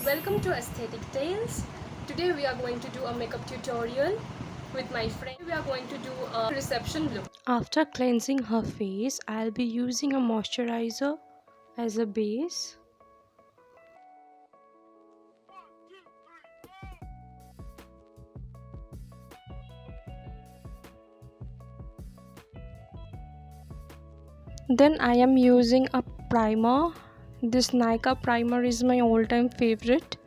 Welcome to Aesthetic Tales. Today we are going to do a makeup tutorial with my friend. We are going to do a reception look. After cleansing her face, I'll be using a moisturizer as a base. Then I am using a primer. This Nika primer is my all-time favorite.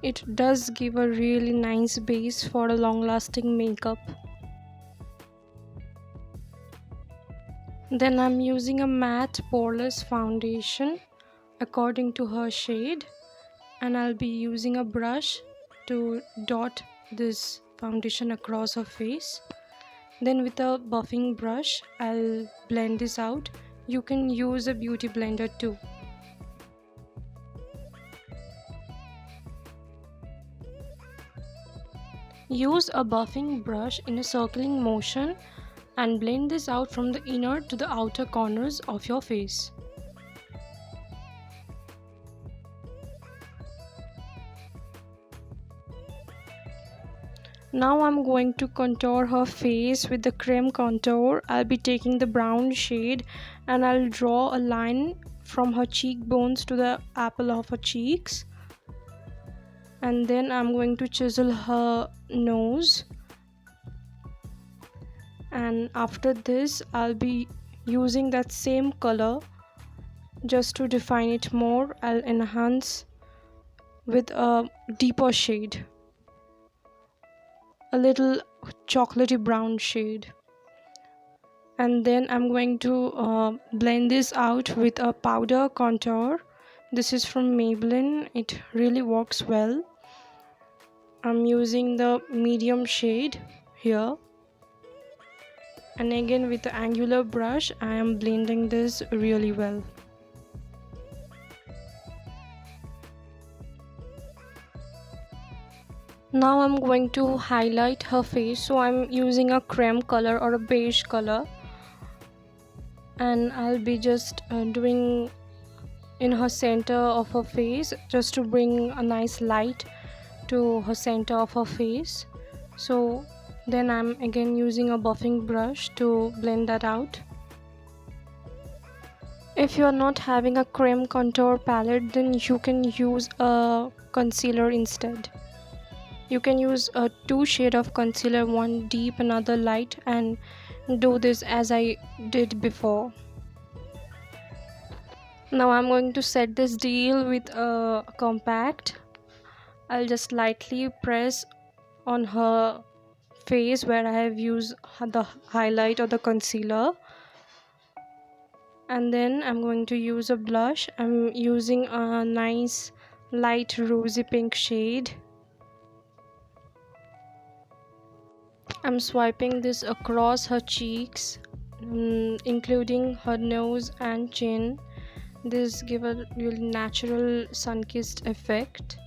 It does give a really nice base for a long-lasting makeup. Then I'm using a matte poreless foundation according to her shade, and I'll be using a brush to dot this foundation across her face. Then with a buffing brush I'll blend this out. You can use a beauty blender too. Use a buffing brush in a circling motion and blend this out from the inner to the outer corners of your face. Now I'm going to contour her face with the cream contour. I'll be taking the brown shade and I'll draw a line from her cheekbones to the apple of her cheeks. And then I'm going to chisel her nose. And after this, I'll be using that same color just to define it more. I'll enhance with a deeper shade, a little chocolatey brown shade. And then I'm going to blend this out with a powder contour. This is from Maybelline. It really works well. I'm using the medium shade here, and again with the angular brush I am blending this really well. Now I'm going to highlight her face, so I'm using a cream color or a beige color, and I'll be just doing in her center of her face just to bring a nice light to her center of her face. So then I'm again using a buffing brush to blend that out. If you are not having a cream contour palette, then you can use a concealer instead. You can use a two shade of concealer, one deep another light, and do this as I did before. Now I'm going to set this deal with a compact. I'll just lightly press on her face where I have used the highlight or the concealer, and then I'm going to use a blush. I'm using a nice light rosy pink shade. I'm swiping this across her cheeks, including her nose and chin. This gives a really natural sun-kissed effect.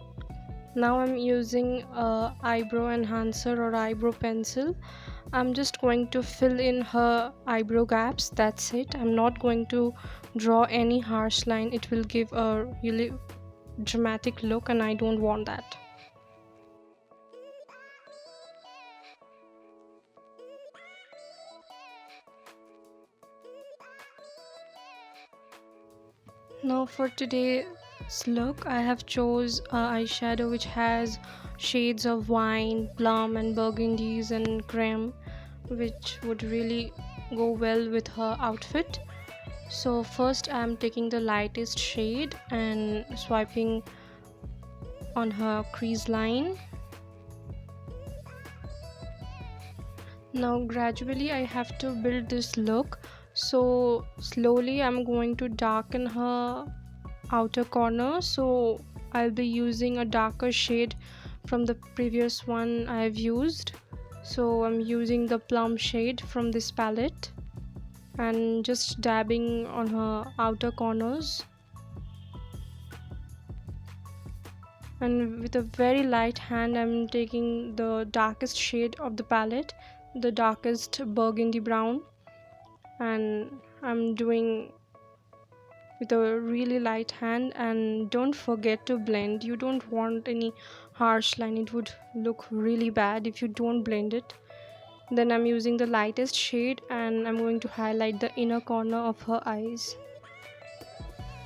Now I'm using a eyebrow enhancer or eyebrow pencil. I'm just going to fill in her eyebrow gaps. That's it. I'm not going to draw any harsh line. It will give a really dramatic look and I don't want that. Now for today's look, I have chose eyeshadow which has shades of wine, plum and burgundies and creme, which would really go well with her outfit. So first I am taking the lightest shade and swiping on her crease line. Now gradually I have to build this look, so slowly I'm going to darken her outer corner. So I'll be using a darker shade from the previous one I've used. So I'm using the plum shade from this palette and just dabbing on her outer corners, and with a very light hand I'm taking the darkest shade of the palette, the darkest burgundy brown, and I'm doing with a really light hand, and don't forget to blend. You don't want any harsh line, it would look really bad if you don't blend it. Then I'm using the lightest shade and I'm going to highlight the inner corner of her eyes.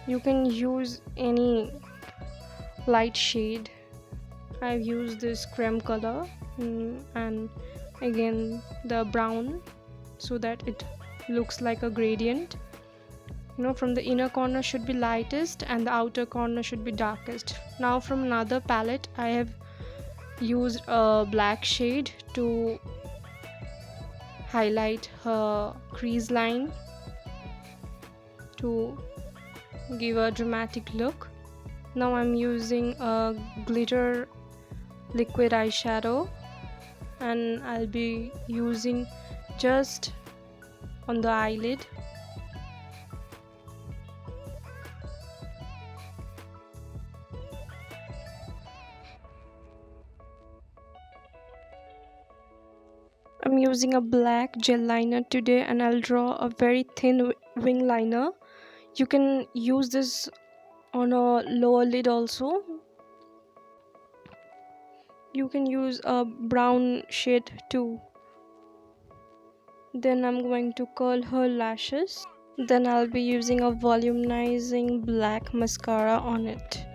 You can use any light shade. I've used this cream color, and again the brown, so that it looks like a gradient. From the inner corner should be lightest and the outer corner should be darkest. Now from another palette I have used a black shade to highlight her crease line to give a dramatic look. Now I'm using a glitter liquid eyeshadow, and I'll be using just on the eyelid. I'm using a black gel liner today, and I'll draw a very thin wing liner. You can use this on a lower lid also. You can use a brown shade too. Then I'm going to curl her lashes. Then I'll be using a volumizing black mascara on it.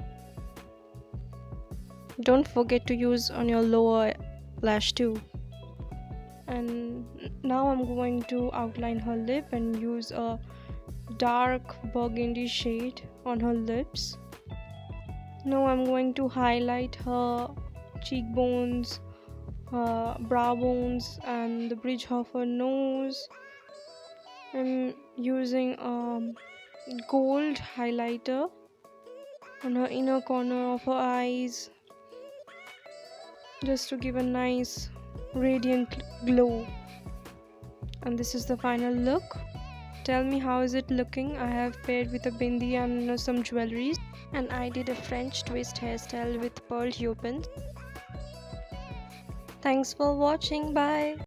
Don't forget to use on your lower lash too. And now I'm going to outline her lip and use a dark burgundy shade on her lips. Now I'm going to highlight her cheekbones, her brow bones, and the bridge of her nose. I'm using a gold highlighter on her inner corner of her eyes, just to give a nice radiant glow. And this is the final look. Tell me, how is it looking? I have paired with a bindi and some jewelries, and I did a French twist hairstyle with pearl hairpins. Thanks for watching. Bye.